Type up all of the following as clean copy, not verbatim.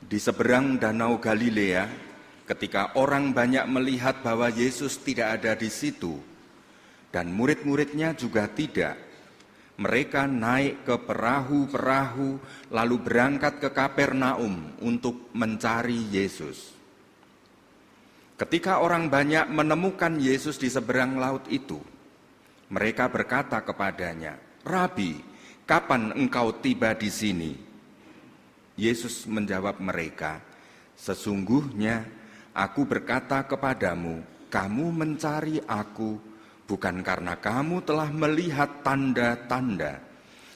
Di seberang Danau Galilea, ketika orang banyak melihat bahwa Yesus tidak ada di situ, dan murid-muridnya juga tidak, mereka naik ke perahu-perahu lalu berangkat ke Kapernaum untuk mencari Yesus. Ketika orang banyak menemukan Yesus di seberang laut itu, mereka berkata kepadanya, "Rabi, kapan engkau tiba di sini?" Yesus menjawab mereka, "Sesungguhnya aku berkata kepadamu, kamu mencari aku bukan karena kamu telah melihat tanda-tanda,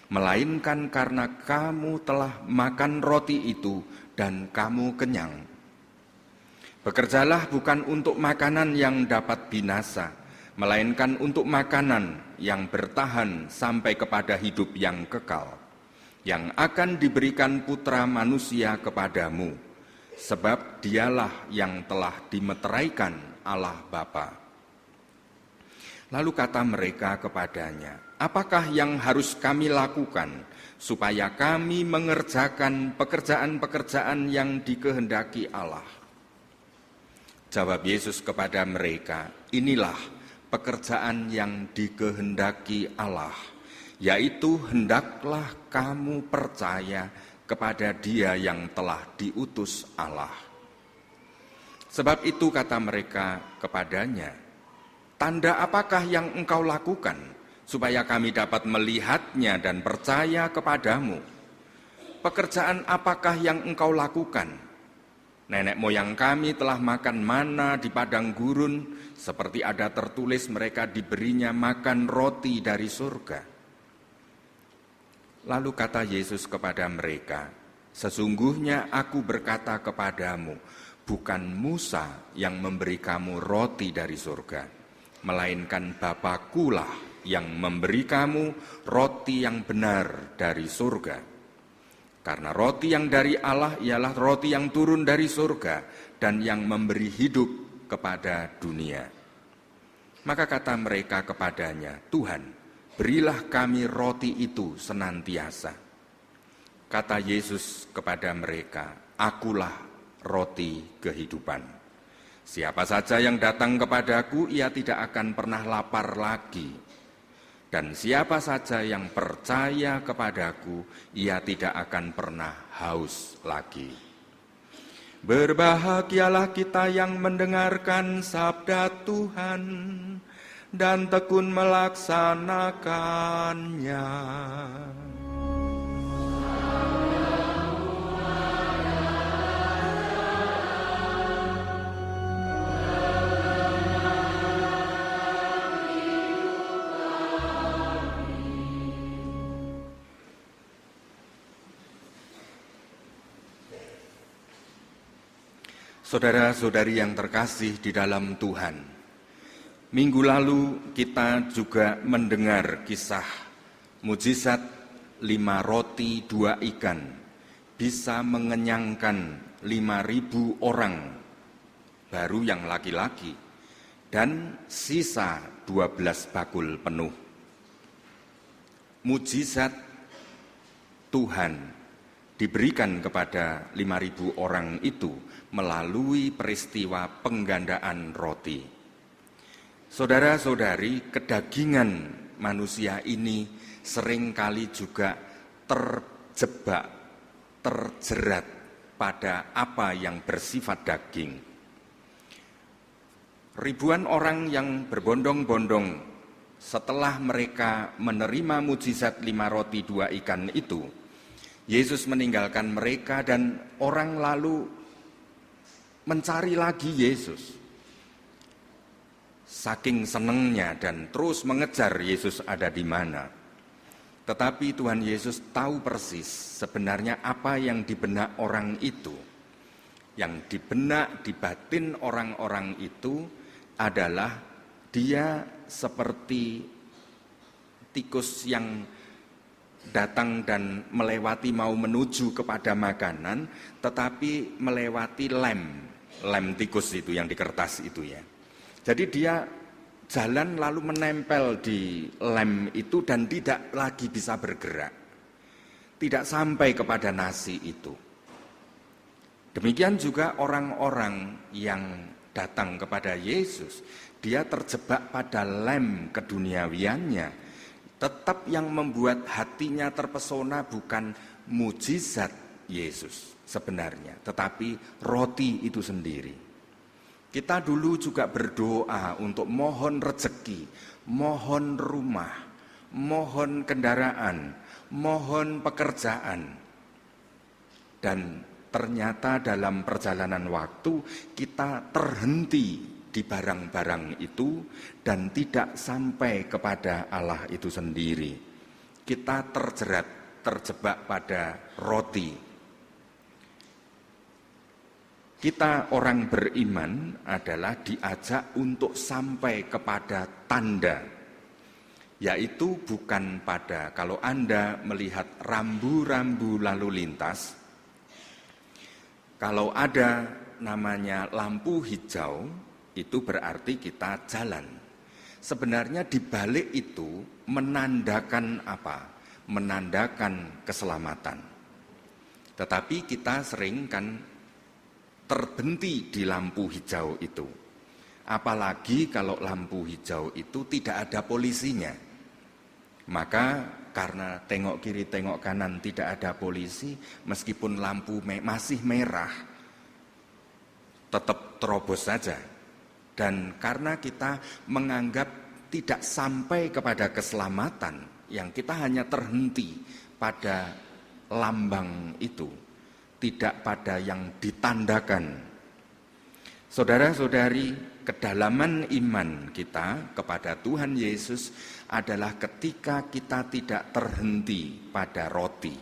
melainkan karena kamu telah makan roti itu dan kamu kenyang. Bekerjalah bukan untuk makanan yang dapat binasa, melainkan untuk makanan yang bertahan sampai kepada hidup yang kekal, yang akan diberikan Putra Manusia kepadamu, sebab dialah yang telah dimeteraikan Allah Bapa." Lalu kata mereka kepadanya, "Apakah yang harus kami lakukan supaya kami mengerjakan pekerjaan-pekerjaan yang dikehendaki Allah?" Jawab Yesus kepada mereka, "Inilah pekerjaan yang dikehendaki Allah, yaitu hendaklah kamu percaya kepada Dia yang telah diutus Allah." Sebab itu kata mereka kepadanya, "Tanda apakah yang engkau lakukan supaya kami dapat melihatnya dan percaya kepadamu? Pekerjaan apakah yang engkau lakukan? Nenek moyang kami telah makan mana di padang gurun, seperti ada tertulis mereka diberinya makan roti dari surga." Lalu kata Yesus kepada mereka, "Sesungguhnya aku berkata kepadamu, bukan Musa yang memberi kamu roti dari surga, melainkan Bapa-Kulah yang memberi kamu roti yang benar dari surga. Karena roti yang dari Allah ialah roti yang turun dari surga dan yang memberi hidup kepada dunia." Maka kata mereka kepadanya, "Tuhan, berilah kami roti itu senantiasa." Kata Yesus kepada mereka, "Akulah roti kehidupan. Siapa saja yang datang kepadaku, ia tidak akan pernah lapar lagi. Dan siapa saja yang percaya kepadaku, ia tidak akan pernah haus lagi." Berbahagialah kita yang mendengarkan sabda Tuhan dan tekun melaksanakannya. Saudara-saudari yang terkasih di dalam Tuhan, minggu lalu kita juga mendengar kisah mujizat 5 roti 2 ikan bisa mengenyangkan 5.000 orang, baru yang laki-laki, dan sisa 12 bakul penuh. Mujizat Tuhan diberikan kepada 5.000 orang itu melalui peristiwa penggandaan roti. Saudara-saudari, kedagingan manusia ini seringkali juga terjebak, terjerat pada apa yang bersifat daging. Ribuan orang yang berbondong-bondong setelah mereka menerima mujizat 5 roti 2 ikan itu, Yesus meninggalkan mereka dan orang lalu mencari lagi Yesus. Saking senengnya dan terus mengejar Yesus ada di mana. Tetapi Tuhan Yesus tahu persis sebenarnya apa yang di benak orang itu. Yang di benak, di batin orang-orang itu adalah dia seperti tikus yang datang dan melewati mau menuju kepada makanan, tetapi melewati lem tikus itu yang di kertas itu ya. Jadi dia jalan lalu menempel di lem itu dan tidak lagi bisa bergerak. Tidak sampai kepada nasi itu. Demikian juga orang-orang yang datang kepada Yesus, dia terjebak pada lem keduniawiannya. Tetap yang membuat hatinya terpesona bukan mujizat Yesus sebenarnya, tetapi roti itu sendiri. Kita dulu juga berdoa untuk mohon rezeki, mohon rumah, mohon kendaraan, mohon pekerjaan. Dan ternyata dalam perjalanan waktu kita terhenti di barang-barang itu dan tidak sampai kepada Allah itu sendiri. Kita terjebak pada roti. Kita orang beriman adalah diajak untuk sampai kepada tanda, yaitu bukan pada, kalau Anda melihat rambu-rambu lalu lintas, kalau ada namanya lampu hijau, itu berarti kita jalan. Sebenarnya di balik itu menandakan apa? Menandakan keselamatan. Tetapi kita sering kan terhenti di lampu hijau itu. Apalagi kalau lampu hijau itu tidak ada polisinya. Maka karena tengok kiri tengok kanan tidak ada polisi, meskipun lampu masih merah, tetap terobos saja. Dan karena kita menganggap tidak sampai kepada keselamatan, yang kita hanya terhenti pada lambang itu, tidak pada yang ditandakan. Saudara-saudari, kedalaman iman kita kepada Tuhan Yesus adalah ketika kita tidak terhenti pada roti,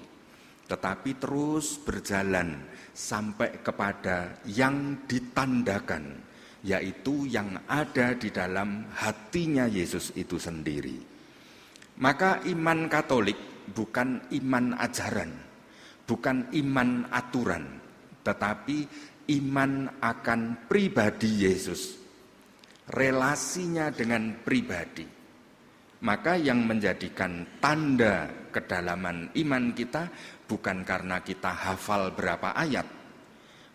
tetapi terus berjalan sampai kepada yang ditandakan, yaitu yang ada di dalam hatinya Yesus itu sendiri. Maka iman Katolik bukan iman ajaran, bukan iman aturan, tetapi iman akan pribadi Yesus, relasinya dengan pribadi. Maka yang menjadikan tanda kedalaman iman kita bukan karena kita hafal berapa ayat,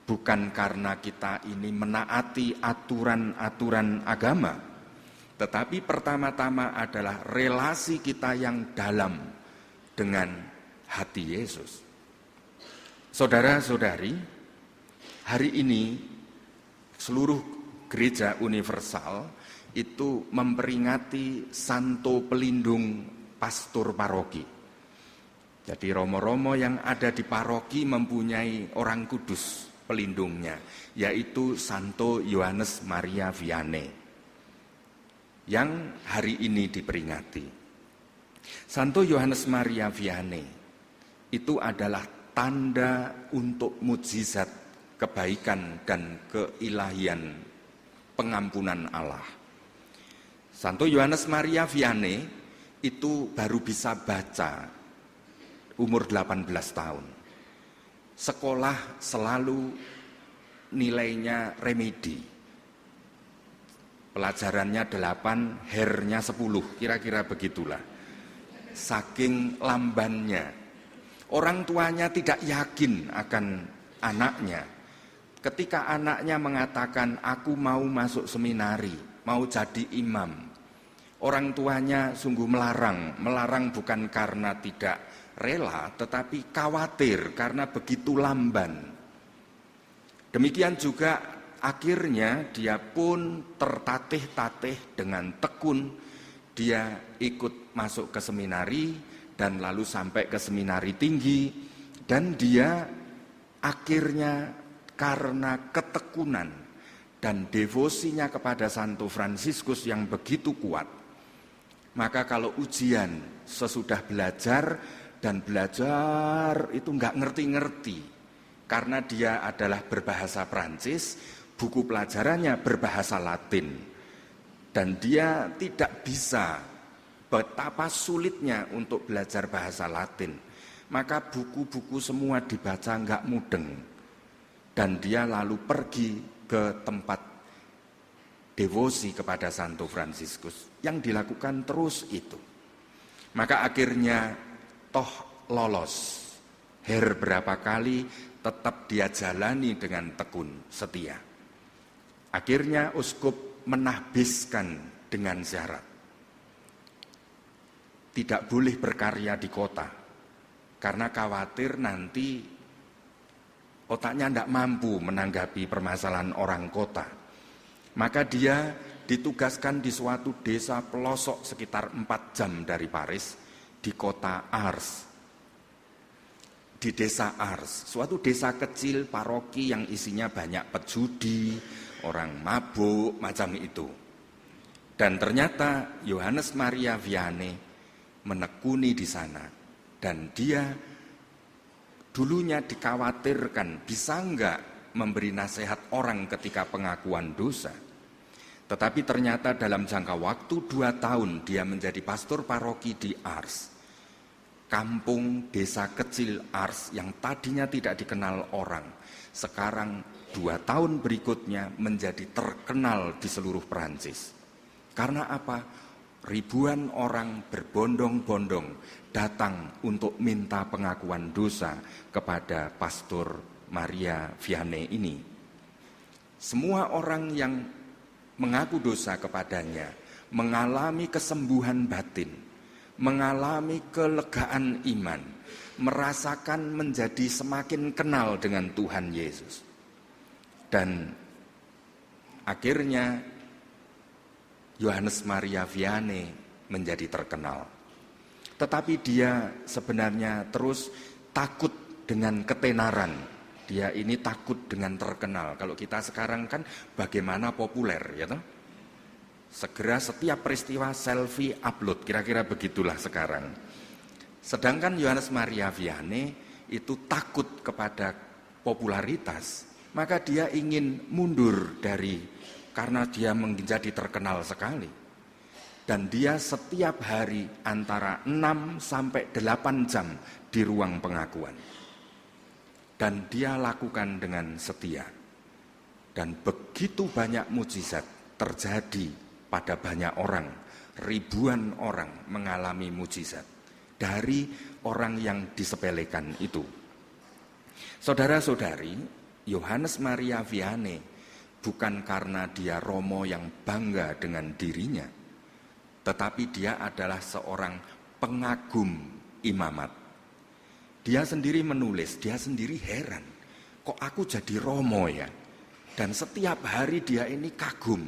bukan karena kita ini menaati aturan-aturan agama, tetapi pertama-tama adalah relasi kita yang dalam dengan hati Yesus. Saudara-saudari, hari ini seluruh gereja universal itu memperingati Santo Pelindung Pastor Paroki. Jadi romo-romo yang ada di paroki mempunyai orang kudus pelindungnya, yaitu Santo Yohanes Maria Vianney, yang hari ini diperingati. Santo Yohanes Maria Vianney itu adalah tanda untuk mujizat kebaikan dan keilahian pengampunan Allah. Santo Yohanes Maria Vianney itu baru bisa baca umur 18 tahun. Sekolah selalu nilainya remedi. Pelajarannya 8, hernya 10, kira-kira begitulah. Saking lambannya. Orang tuanya tidak yakin akan anaknya. Ketika anaknya mengatakan, aku mau masuk seminari, mau jadi imam, orang tuanya sungguh melarang bukan karena tidak rela, tetapi khawatir karena begitu lamban. Demikian juga akhirnya dia pun tertatih-tatih dengan tekun, dia ikut masuk ke seminari dan lalu sampai ke seminari tinggi, dan dia akhirnya karena ketekunan dan devosinya kepada Santo Fransiskus yang begitu kuat, maka kalau ujian sesudah belajar dan belajar itu nggak ngerti-ngerti, karena dia adalah berbahasa Prancis, buku pelajarannya berbahasa Latin, dan dia tidak bisa, betapa sulitnya untuk belajar bahasa Latin, maka buku-buku semua dibaca nggak mudeng, dan dia lalu pergi ke tempat devosi kepada Santo Fransiskus, yang dilakukan terus itu. Maka akhirnya toh lolos, berapa kali tetap dia jalani dengan tekun setia. Akhirnya uskup menahbiskan dengan syarat, tidak boleh berkarya di kota, karena khawatir nanti otaknya tidak mampu menanggapi permasalahan orang kota. Maka dia ditugaskan di suatu desa pelosok sekitar 4 jam dari Paris, di kota Ars. Di desa Ars, suatu desa kecil paroki yang isinya banyak pejudi, orang mabuk, macam itu. Dan ternyata Yohanes Maria Vianney menekuni di sana. Dan dia dulunya dikhawatirkan bisa enggak memberi nasihat orang ketika pengakuan dosa. Tetapi ternyata dalam jangka waktu 2 tahun dia menjadi pastor paroki di Ars. Kampung desa kecil Ars yang tadinya tidak dikenal orang, sekarang 2 tahun berikutnya menjadi terkenal di seluruh Perancis. Karena apa? Ribuan orang berbondong-bondong datang untuk minta pengakuan dosa kepada Pastor Maria Vianney ini. Semua orang yang mengaku dosa kepadanya mengalami kesembuhan batin, mengalami kelegaan iman, merasakan menjadi semakin kenal dengan Tuhan Yesus. Dan akhirnya Yohanes Maria Vianney menjadi terkenal. Tetapi dia sebenarnya terus takut dengan ketenaran. Dia ini takut dengan terkenal. Kalau kita sekarang kan bagaimana populer, ya toh? Segera setiap peristiwa selfie upload, kira-kira begitulah sekarang. Sedangkan Yohanes Maria Vianney itu takut kepada popularitas, maka dia ingin mundur karena dia menjadi terkenal sekali. Dan dia setiap hari antara 6 sampai 8 jam di ruang pengakuan. Dan dia lakukan dengan setia. Dan begitu banyak mujizat terjadi pada banyak orang. Ribuan orang mengalami mujizat dari orang yang disepelekan itu. Saudara-saudari, Yohanes Maria Vianney bukan karena dia romo yang bangga dengan dirinya, tetapi dia adalah seorang pengagum imamat. Dia sendiri menulis, dia sendiri heran, kok aku jadi romo ya? Dan setiap hari dia ini kagum,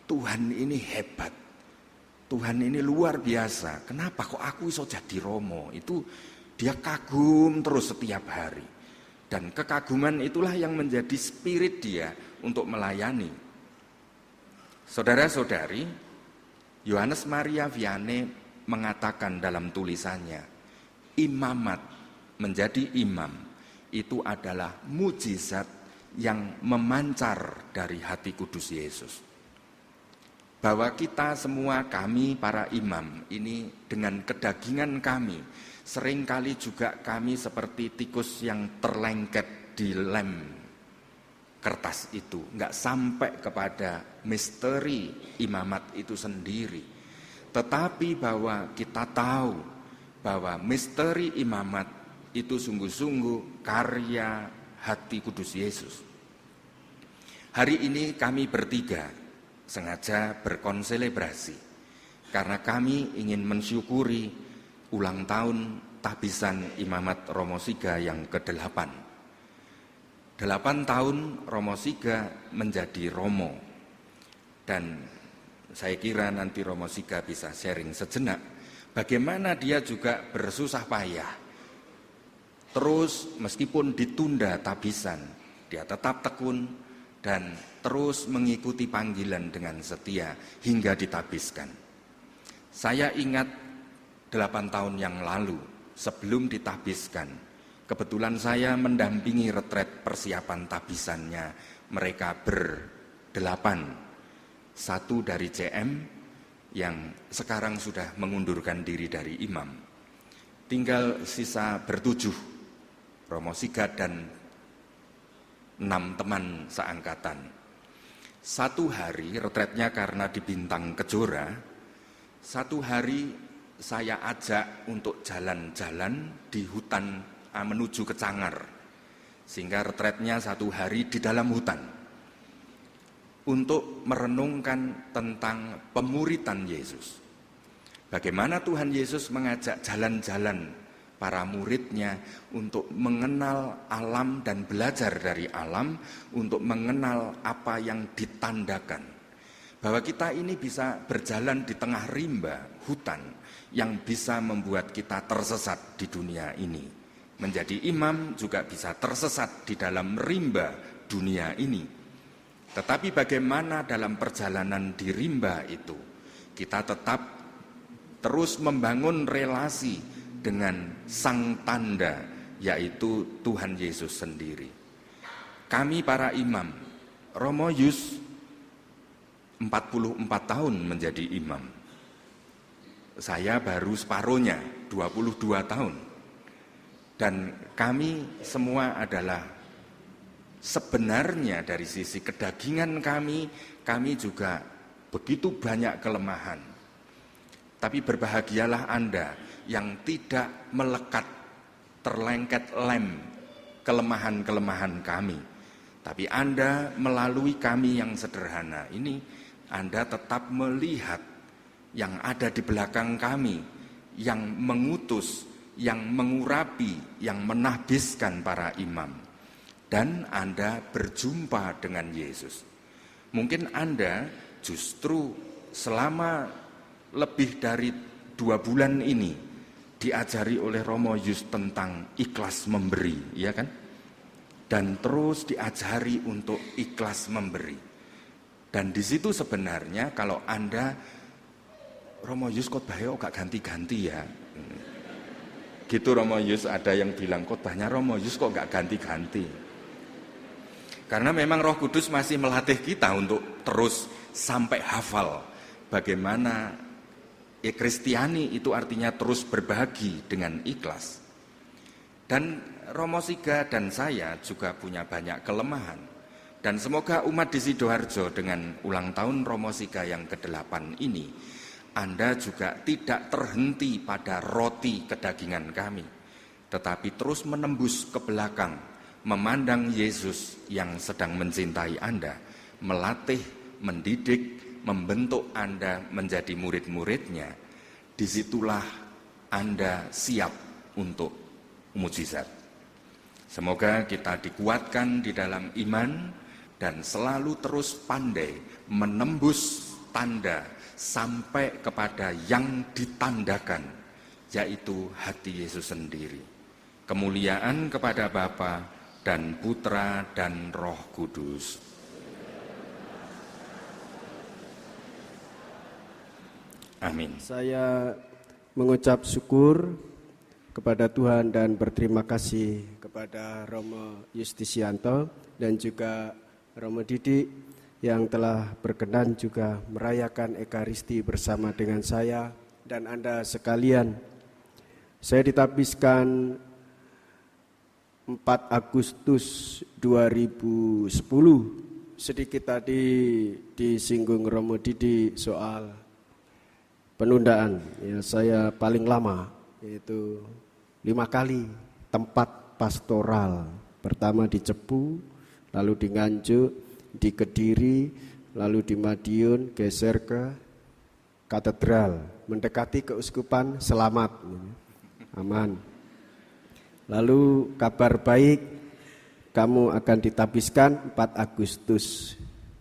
Tuhan ini hebat, Tuhan ini luar biasa, kenapa kok aku bisa jadi romo? Itu dia kagum terus setiap hari. Dan kekaguman itulah yang menjadi spirit dia untuk melayani. Saudara-saudari, Yohanes Maria Vianney mengatakan dalam tulisannya, imamat, menjadi imam, itu adalah mujizat yang memancar dari hati kudus Yesus. Bahwa kita semua, kami para imam, ini dengan kedagingan kami, seringkali juga kami seperti tikus yang terlengket di lem kertas itu, enggak sampai kepada misteri imamat itu sendiri. Tetapi bahwa kita tahu bahwa misteri imamat itu sungguh-sungguh karya hati kudus Yesus. Hari ini kami bertiga sengaja berkonselebrasi karena kami ingin mensyukuri ulang tahun tahbisan Imamat Romo Siga yang ke-8. 8 tahun Romo Siga menjadi Romo. Dan saya kira nanti Romo Siga bisa sharing sejenak bagaimana dia juga bersusah payah. Terus meskipun ditunda tahbisan, dia tetap tekun dan terus mengikuti panggilan dengan setia hingga ditahbiskan. Saya ingat 8 tahun yang lalu sebelum ditahbiskan, kebetulan saya mendampingi retret persiapan tahbisannya mereka ber-8. Satu dari CM yang sekarang sudah mengundurkan diri dari imam. Tinggal sisa ber-7, Romo Siga dan 6 teman seangkatan. Satu hari retretnya karena di Bintang Kejora, satu hari saya ajak untuk jalan-jalan di hutan menuju ke Cangar. sehingga retretnya 1 hari di dalam hutan untuk merenungkan tentang pemuritan Yesus. Bagaimana Tuhan Yesus mengajak jalan-jalan para muridnya untuk mengenal alam dan belajar dari alam, untuk mengenal apa yang ditandakan. Bahwa kita ini bisa berjalan di tengah rimba, hutan, yang bisa membuat kita tersesat di dunia ini. Menjadi imam juga bisa tersesat di dalam rimba dunia ini. Tetapi bagaimana dalam perjalanan di rimba itu, kita tetap terus membangun relasi dengan sang tanda, yaitu Tuhan Yesus sendiri. Kami para imam, Romo Yus 44 tahun menjadi imam. Saya baru separuhnya, 22 tahun. Dan kami semua adalah sebenarnya dari sisi kedagingan kami juga begitu banyak kelemahan. Tapi berbahagialah Anda yang tidak melekat, terlengket lem kelemahan-kelemahan kami. Tapi Anda melalui kami yang sederhana ini, Anda tetap melihat yang ada di belakang kami, yang mengutus, yang mengurapi, yang menahbiskan para imam. Dan Anda berjumpa dengan Yesus. Mungkin Anda justru selama lebih dari 2 bulan ini diajari oleh Romo Yus tentang ikhlas memberi, ya kan? Dan terus diajari untuk ikhlas memberi. Dan di situ sebenarnya kalau Anda, Romo Yus khotbahnya gak ganti-ganti ya. Gitu Romo Yus, ada yang bilang khotbahnya Romo Yus kok gak ganti-ganti. Karena memang Roh Kudus masih melatih kita untuk terus sampai hafal bagaimana Kristiani itu artinya terus berbagi dengan ikhlas. Dan Romo Siga dan saya juga punya banyak kelemahan. Dan semoga umat di Sidoarjo dengan ulang tahun Romo Siga yang ke-8 ini, Anda juga tidak terhenti pada roti kedagingan kami, tetapi terus menembus ke belakang, memandang Yesus yang sedang mencintai Anda, melatih, mendidik, membentuk Anda menjadi murid-muridnya. Disitulah Anda siap untuk mukjizat. Semoga kita dikuatkan di dalam iman dan selalu terus pandai menembus tanda sampai kepada yang ditandakan, yaitu hati Yesus sendiri. Kemuliaan kepada Bapa dan Putra dan Roh Kudus. Amin. Saya mengucap syukur kepada Tuhan dan berterima kasih kepada Romo Justisianto dan juga Romo Didi yang telah berkenan juga merayakan Ekaristi bersama dengan saya dan Anda sekalian. Saya ditabiskan 4 Agustus 2010. Sedikit tadi disinggung Romo Didi soal penundaan. Ya, saya paling lama, yaitu 5 kali tempat pastoral. Pertama di Cepu, lalu di Nganjuk, di Kediri, lalu di Madiun, geser ke katedral, mendekati keuskupan Selamat, aman. Lalu kabar baik, kamu akan ditabiskan 4 Agustus.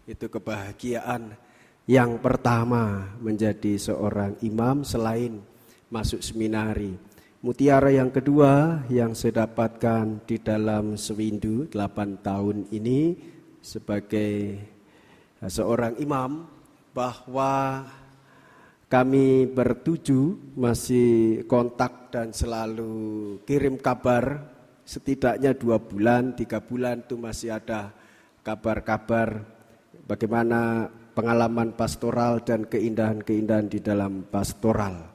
Itu kebahagiaan yang pertama menjadi seorang imam selain masuk seminari. Mutiara yang kedua yang saya dapatkan di dalam Sewindu 8 tahun ini sebagai seorang imam, bahwa kami bertuju masih kontak dan selalu kirim kabar, setidaknya 2 bulan, 3 bulan itu masih ada kabar-kabar bagaimana pengalaman pastoral dan keindahan-keindahan di dalam pastoral.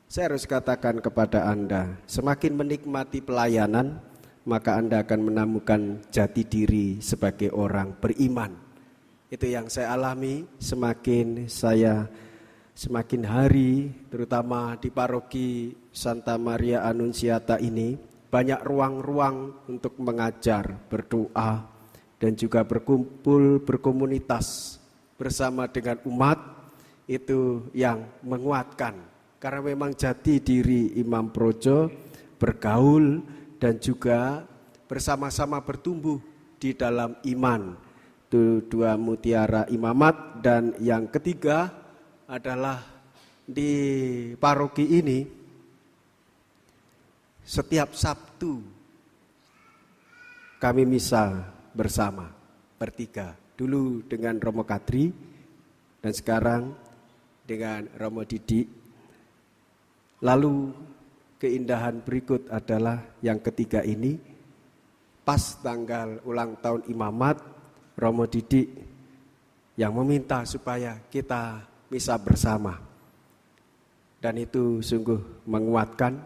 Saya harus katakan kepada Anda, semakin menikmati pelayanan, maka Anda akan menemukan jati diri sebagai orang beriman. Itu yang saya alami semakin hari, terutama di paroki Santa Maria Annunziata ini, banyak ruang-ruang untuk mengajar, berdoa, dan juga berkumpul, berkomunitas bersama dengan umat, itu yang menguatkan. Karena memang jati diri Imam Projo bergaul dan juga bersama-sama bertumbuh di dalam iman. Itu 2 mutiara imamat. Dan yang ketiga adalah di paroki ini setiap Sabtu kami misa bersama bertiga. Dulu dengan Romo Kadri dan sekarang dengan Romo Didi. Lalu keindahan berikut adalah yang ketiga ini, pas tanggal ulang tahun imamat, Romo Didi yang meminta supaya kita misa bersama. Dan itu sungguh menguatkan.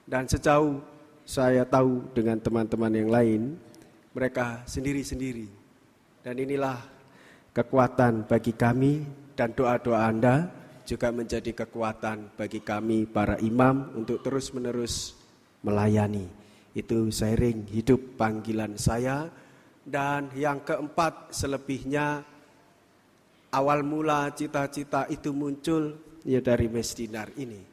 Dan sejauh saya tahu dengan teman-teman yang lain, mereka sendiri-sendiri. Dan inilah kekuatan bagi kami, dan doa-doa Anda juga menjadi kekuatan bagi kami para imam untuk terus-menerus melayani. Itu seiring hidup panggilan saya. Dan yang keempat, selebihnya awal mula cita-cita itu muncul ya dari Mesdinar ini.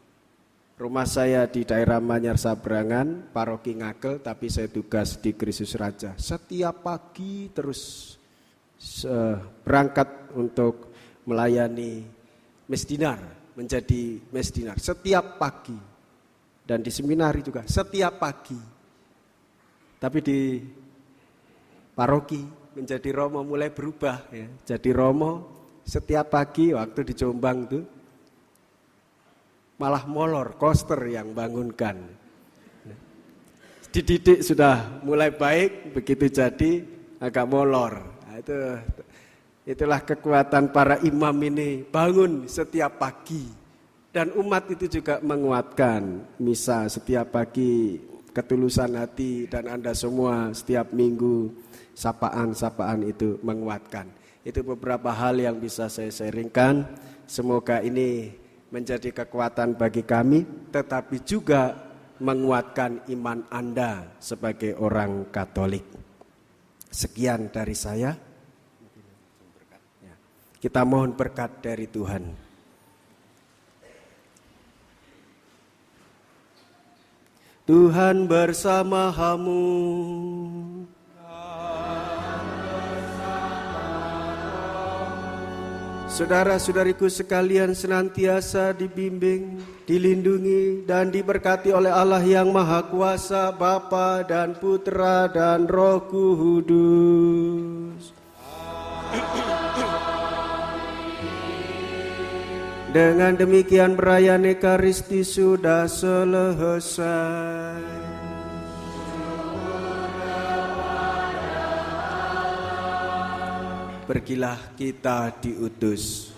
Rumah saya di daerah Manyar Sabrangan, paroki Ngagel, tapi saya tugas di Kristus Raja. Setiap pagi terus berangkat untuk melayani Mesdinar, menjadi Mesdinar setiap pagi. Dan di seminari juga setiap pagi. Tapi di paroki menjadi Romo mulai berubah ya. Jadi Romo setiap pagi waktu di Jombang itu malah molor, koster yang bangunkan. Dididik sudah mulai baik, begitu jadi agak molor. Nah, itulah kekuatan para imam ini, bangun setiap pagi. Dan umat itu juga menguatkan misa setiap pagi, ketulusan hati, dan Anda semua setiap minggu sapaan-sapaan itu menguatkan. Itu beberapa hal yang bisa saya sharingkan. Semoga ini menjadi kekuatan bagi kami, tetapi juga menguatkan iman Anda sebagai orang Katolik. Sekian dari saya. Kita mohon berkat dari Tuhan. Tuhan bersama-Mu. Saudara-saudariku sekalian senantiasa dibimbing, dilindungi, dan diberkati oleh Allah yang Maha Kuasa, Bapa dan Putra dan Roh Kudus. Dengan demikian perayaan Ekaristi sudah selesai. Pergilah kita diutus.